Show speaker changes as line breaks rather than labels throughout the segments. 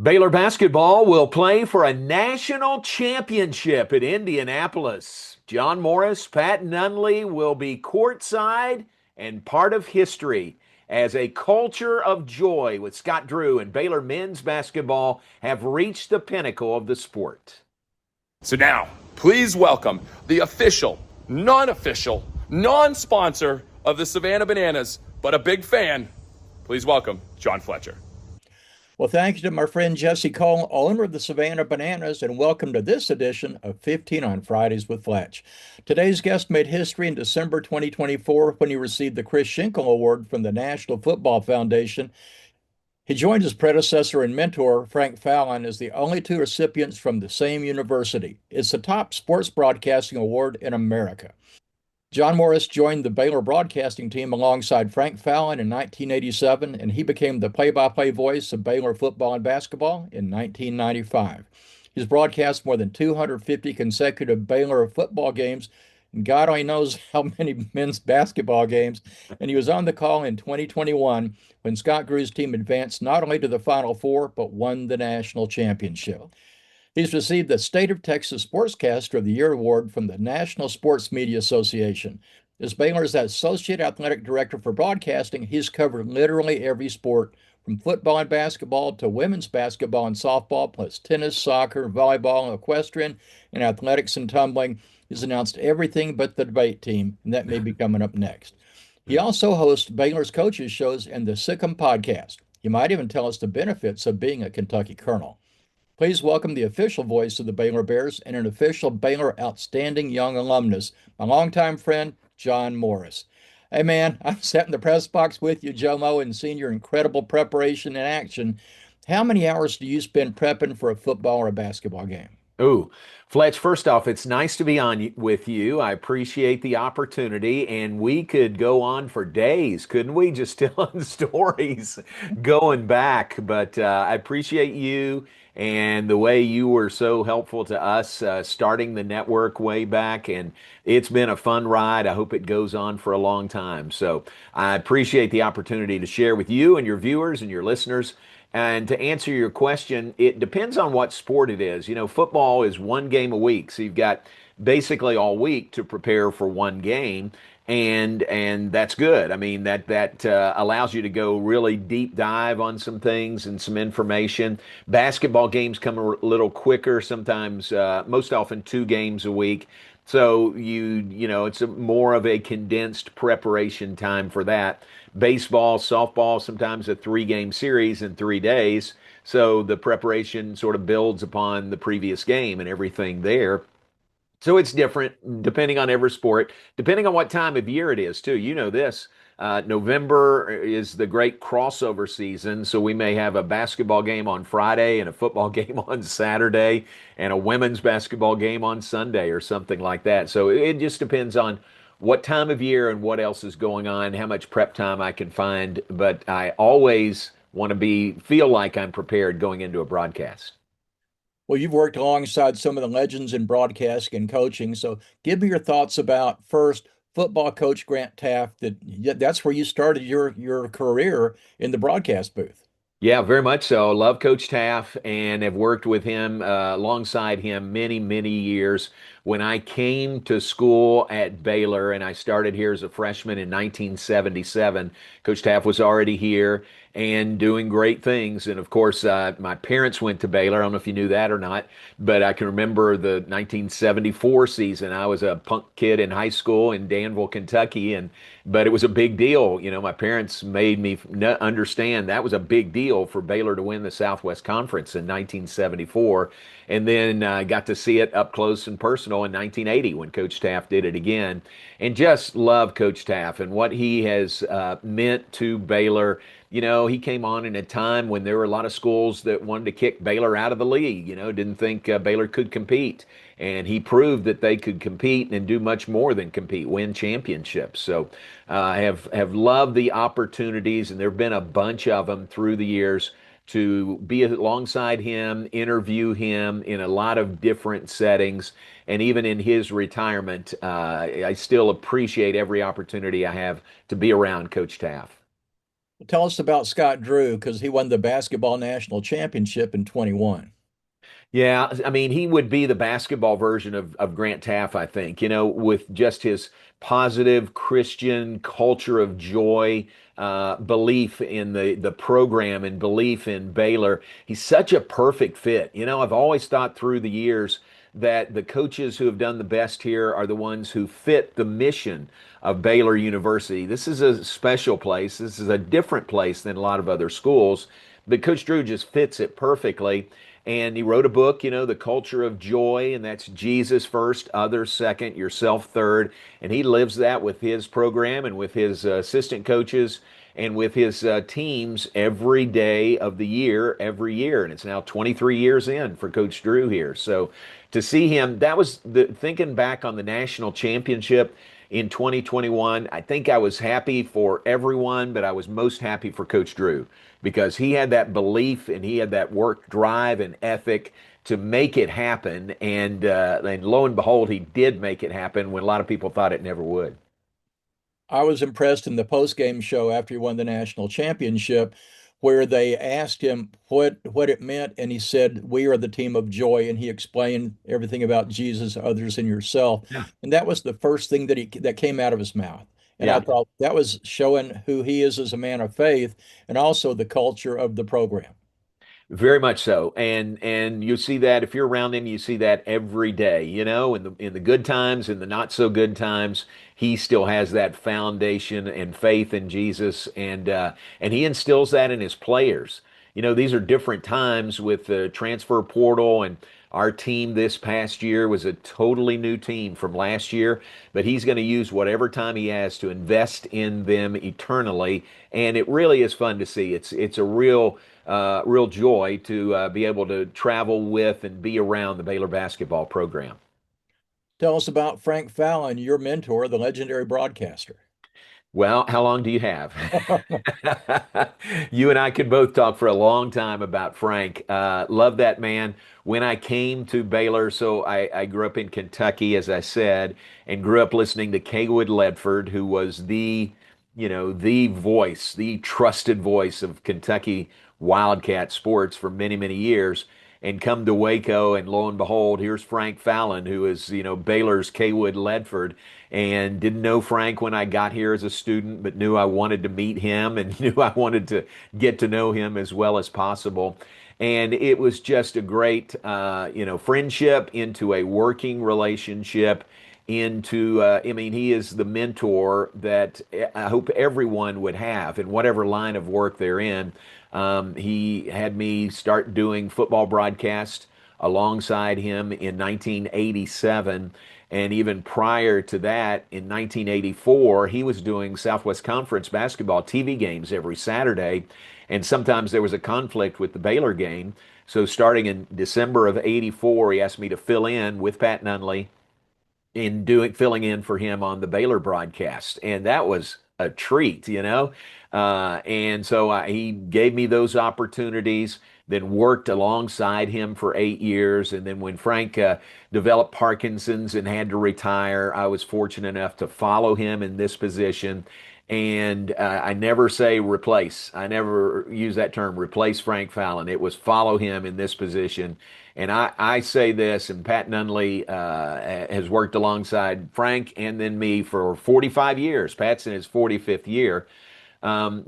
Baylor basketball will play for a national championship at Indianapolis. John Morris, Pat Nunley will be courtside and part of history as a culture of joy with Scott Drew and Baylor men's basketball have reached the pinnacle of the sport.
So now, please welcome the official, non-official, non-sponsor of the Savannah Bananas, but a big fan. Please welcome John Fletcher.
Well, thank you to my friend Jesse Cole, owner of the Savannah Bananas, and welcome to this edition of 15 on Fridays with Fletch. Today's guest made history in December 2024 when he received the Chris Schenkel Award from the National Football Foundation. He joined his predecessor and mentor, Frank Fallon, as the only two recipients from the same university. It's the top sports broadcasting award in America. John Morris joined the Baylor broadcasting team alongside Frank Fallon in 1987, and he became the play-by-play voice of Baylor football and basketball in 1995. He's broadcast more than 250 consecutive Baylor football games, and God only knows how many men's basketball games, and he was on the call in 2021 when Scott Drew's team advanced not only to the Final Four, but won the national championship. He's received the State of Texas Sportscaster of the Year award from the National Sports Media Association. As Baylor's Associate Athletic Director for Broadcasting, he's covered literally every sport, from football and basketball to women's basketball and softball, plus tennis, soccer, volleyball, equestrian, and athletics and tumbling. He's announced everything but the debate team, and that may be coming up next. He also hosts Baylor's coaches shows and the Sikkim podcast. He might even tell us the benefits of being a Kentucky Colonel. Please welcome the official voice of the Baylor Bears and an official Baylor Outstanding Young Alumnus, my longtime friend, John Morris. Hey, man, I sat in the press box with you, Jomo, and seen your incredible preparation and action. How many hours do you spend prepping for a football or a basketball game?
Ooh, Fletch, first off, it's nice to be on with you. I appreciate the opportunity, and we could go on for days, couldn't we? Just telling stories going back. But I appreciate you and the way you were so helpful to us starting the network way back. And it's been a fun ride. I hope it goes on for a long time. So I appreciate the opportunity to share with you and your viewers and your listeners. And to answer your question, it depends on what sport it is. You know, football is one game a week, so you've got basically all week to prepare for one game, and that's good. I mean, that allows you to go really deep dive on some things and some information. Basketball games come a little quicker, sometimes, most often 2 games a week. So it's more of a condensed preparation time for that. Baseball, softball, sometimes a 3-game series in 3 days. So the preparation sort of builds upon the previous game and everything there. So it's different depending on every sport, depending on what time of year it is, too. You know this. November is the great crossover season, so we may have a basketball game on Friday and a football game on Saturday and a women's basketball game on Sunday or something like that. So it just depends on what time of year and what else is going on, how much prep time I can find. But I always want to feel like I'm prepared going into a broadcast.
Well, you've worked alongside some of the legends in broadcasting and coaching. So give me your thoughts about first football coach Grant Teaff. That's where you started your career in the broadcast booth.
Yeah, very much so. Love Coach Teaff and have worked with him alongside him many, many years. When I came to school at Baylor and I started here as a freshman in 1977, Coach Teaff was already here and doing great things. And of course, my parents went to Baylor. I don't know if you knew that or not, but I can remember the 1974 season. I was a punk kid in high school in Danville, Kentucky, but it was a big deal. You know, my parents made me understand that was a big deal for Baylor to win the Southwest Conference in 1974. And then got to see it up close and personal in 1980 when Coach Teaff did it again. And just love Coach Teaff and what he has meant to Baylor. You know, he came on in a time when there were a lot of schools that wanted to kick Baylor out of the league, didn't think Baylor could compete. And he proved that they could compete and do much more than compete, win championships. So I have loved the opportunities, and there have been a bunch of them through the years to be alongside him, interview him in a lot of different settings. And even in his retirement, I still appreciate every opportunity I have to be around Coach Teaff.
Tell us about Scott Drew because he won the basketball national championship in 21.
Yeah, I mean, he would be the basketball version of Grant Teaff, I think, with just his positive Christian culture of joy, belief in the program and belief in Baylor. He's such a perfect fit. I've always thought through the years that the coaches who have done the best here are the ones who fit the mission of Baylor University. This is a special place. This is a different place than a lot of other schools, but Coach Drew just fits it perfectly. And he wrote a book, The Culture of Joy, and that's Jesus first, others second, yourself third. And he lives that with his program and with his assistant coaches and with his teams every day of the year, every year. And it's now 23 years in for Coach Drew here. So to see him, that was thinking back on the national championship in 2021. I think I was happy for everyone, but I was most happy for Coach Drew because he had that belief and he had that work drive and ethic to make it happen. And lo and behold, he did make it happen when a lot of people thought it never would.
I was impressed in the post-game show after he won the national championship, where they asked him what it meant, and he said, "We are the team of joy," and he explained everything about Jesus, others, and yourself.
Yeah.
And that was the first thing that came out of his mouth. And I
Yeah.
thought that was showing who he is as a man of faith and also the culture of the program.
Very much so, and you see that if you're around him, you see that every day. In the good times, in the not so good times, he still has that foundation and faith in Jesus, and he instills that in his players. These are different times with the transfer portal, and our team this past year was a totally new team from last year, but he's going to use whatever time he has to invest in them eternally, and it really is fun to see. It's a real joy to be able to travel with and be around the Baylor basketball program.
Tell us about Frank Fallon, your mentor, the legendary broadcaster.
Well, how long do you have? You and I could both talk for a long time about Frank. Love that man. When I came to Baylor, so I grew up in Kentucky, as I said, and grew up listening to Kaywood Ledford, who was the voice, the trusted voice of Kentucky Wildcat sports for many, many years. And come to Waco, and lo and behold, here's Frank Fallon, who is, Baylor's Kaywood Ledford. And didn't know Frank when I got here as a student, but knew I wanted to meet him and knew I wanted to get to know him as well as possible. And it was just a great, friendship into a working relationship into, I mean, he is the mentor that I hope everyone would have in whatever line of work they're in. He had me start doing football broadcast alongside him in 1987. And even prior to that, in 1984, he was doing Southwest Conference basketball TV games every Saturday. And sometimes there was a conflict with the Baylor game. So starting in December of 84, he asked me to fill in with Pat Nunley in filling in for him on the Baylor broadcast. And that was a treat. And so he gave me those opportunities, then worked alongside him for 8 years. And then when Frank developed Parkinson's and had to retire, I was fortunate enough to follow him in this position. And I never say replace. I never use that term, replace Frank Fallon. It was follow him in this position. And I say this, and Pat Nunley has worked alongside Frank and then me for 45 years. Pat's in his 45th year. I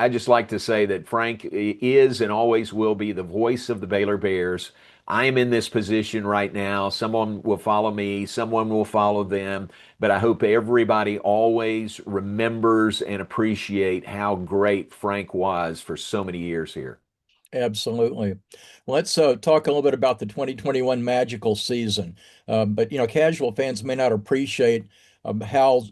just like to say that Frank is and always will be the voice of the Baylor Bears. I am in this position right now. Someone will follow me, someone will follow them, but I hope everybody always remembers and appreciate how great Frank was for so many years here.
Absolutely. Let's talk a little bit about the 2021 magical season. But casual fans may not appreciate how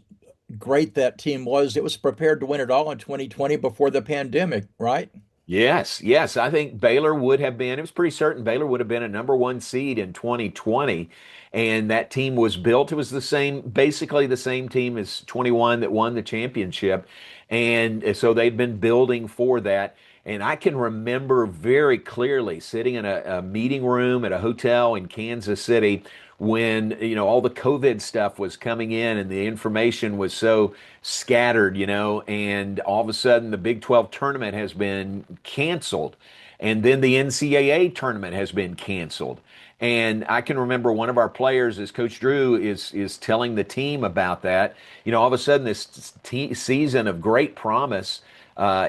great that team was. It was prepared to win it all in 2020 before the pandemic, right?
Yes, yes. I think Baylor would have been, it was pretty certain Baylor would have been a number one seed in 2020. And that team was built. It was basically the same team as 21 that won the championship. And so they'd been building for that. And I can remember very clearly sitting in a meeting room at a hotel in Kansas City when, all the COVID stuff was coming in and the information was so scattered, and all of a sudden the Big 12 tournament has been canceled. And then the NCAA tournament has been canceled. And I can remember one of our players, as Coach Drew is telling the team about that. All of a sudden this season of great promise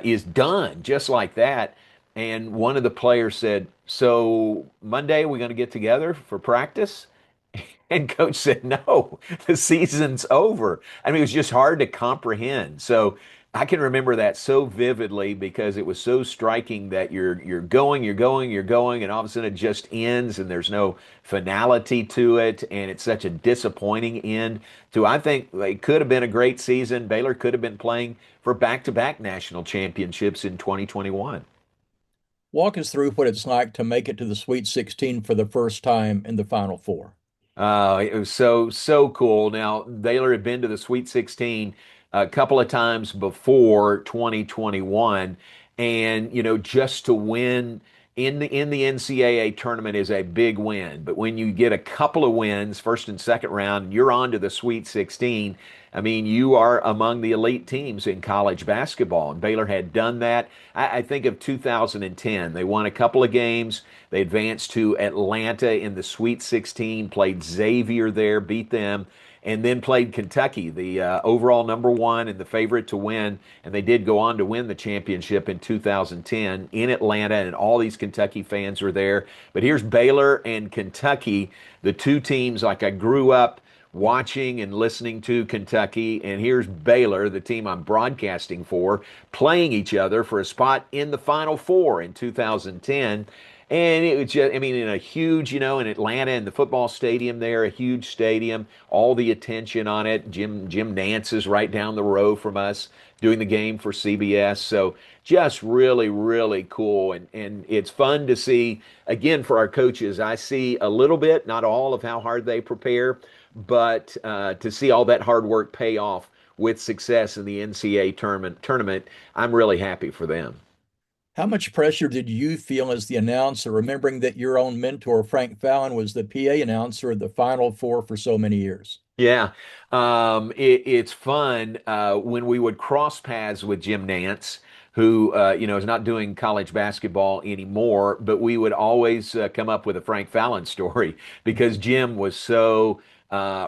is done just like that. And one of the players said, "So Monday we're going to get together for practice?" And coach said, "No, the season's over." I mean, it was just hard to comprehend. So I can remember that so vividly because it was so striking that you're going, you're going, you're going, and all of a sudden it just ends and there's no finality to it, and it's such a disappointing end to, I think it could have been a great season. Baylor could have been playing for back-to-back national championships in 2021.
Walk us through what it's like to make it to the Sweet 16 for the first time in the Final Four.
It was so cool. Now, Baylor had been to the Sweet 16 a couple of times before 2021, and just to win in the NCAA tournament is a big win. But when you get a couple of wins, first and second round, you're on to the Sweet 16. I mean, you are among the elite teams in college basketball, and Baylor had done that. I think of 2010. They won a couple of games. They advanced to Atlanta in the Sweet 16, played Xavier there, beat them, and then played Kentucky, the overall number one and the favorite to win. And they did go on to win the championship in 2010 in Atlanta, and all these Kentucky fans were there. But here's Baylor and Kentucky, the two teams like I grew up watching and listening to Kentucky, and here's Baylor, the team I'm broadcasting for, playing each other for a spot in the Final Four in 2010. And it was just, I mean, in a huge, in Atlanta, in the football stadium there, a huge stadium, all the attention on it. Jim Nantz is right down the row from us doing the game for CBS. So just really, really cool. And it's fun to see, again, for our coaches, I see a little bit, not all of how hard they prepare, but to see all that hard work pay off with success in the NCAA tournament, I'm really happy for them.
How much pressure did you feel as the announcer, remembering that your own mentor, Frank Fallon, was the PA announcer of the Final Four for so many years?
Yeah, it's fun when we would cross paths with Jim Nantz, who is not doing college basketball anymore, but we would always come up with a Frank Fallon story because Jim was so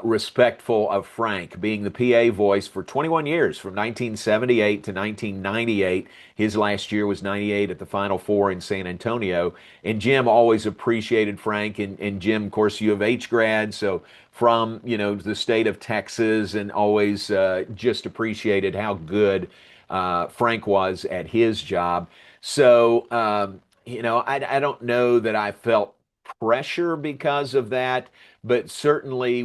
respectful of Frank, being the PA voice for 21 years, from 1978 to 1998. His last year was 98 at the Final Four in San Antonio. And Jim always appreciated Frank. And Jim, of course, U of H grad, so from, the state of Texas, and always just appreciated how good Frank was at his job. So, I don't know that I felt pressure because of that, but certainly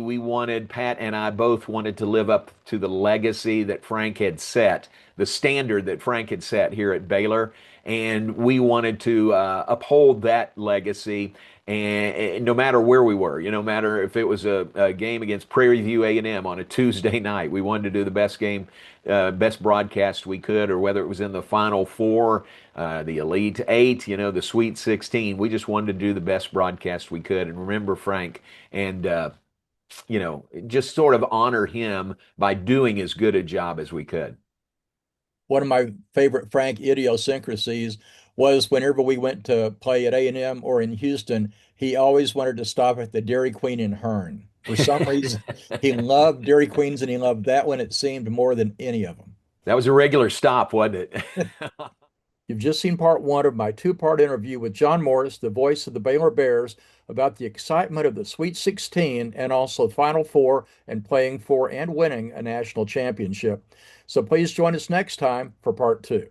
Pat and I both wanted to live up to the legacy that Frank had set, the standard that Frank had set here at Baylor. And we wanted to uphold that legacy, and no matter where we were, no matter if it was a game against Prairie View A&M on a Tuesday night, we wanted to do the best broadcast we could, or whether it was in the Final Four, the Elite Eight, the Sweet 16. We just wanted to do the best broadcast we could and remember Frank and, just sort of honor him by doing as good a job as we could.
One of my favorite Frank idiosyncrasies was whenever we went to play at A&M or in Houston, he always wanted to stop at the Dairy Queen in Hearn. For some reason, he loved Dairy Queens, and he loved that one, it seemed, more than any of them.
That was a regular stop, wasn't it?
You've just seen part one of my two-part interview with John Morris, the voice of the Baylor Bears, about the excitement of the Sweet 16 and also Final Four and playing for and winning a national championship. So please join us next time for part two.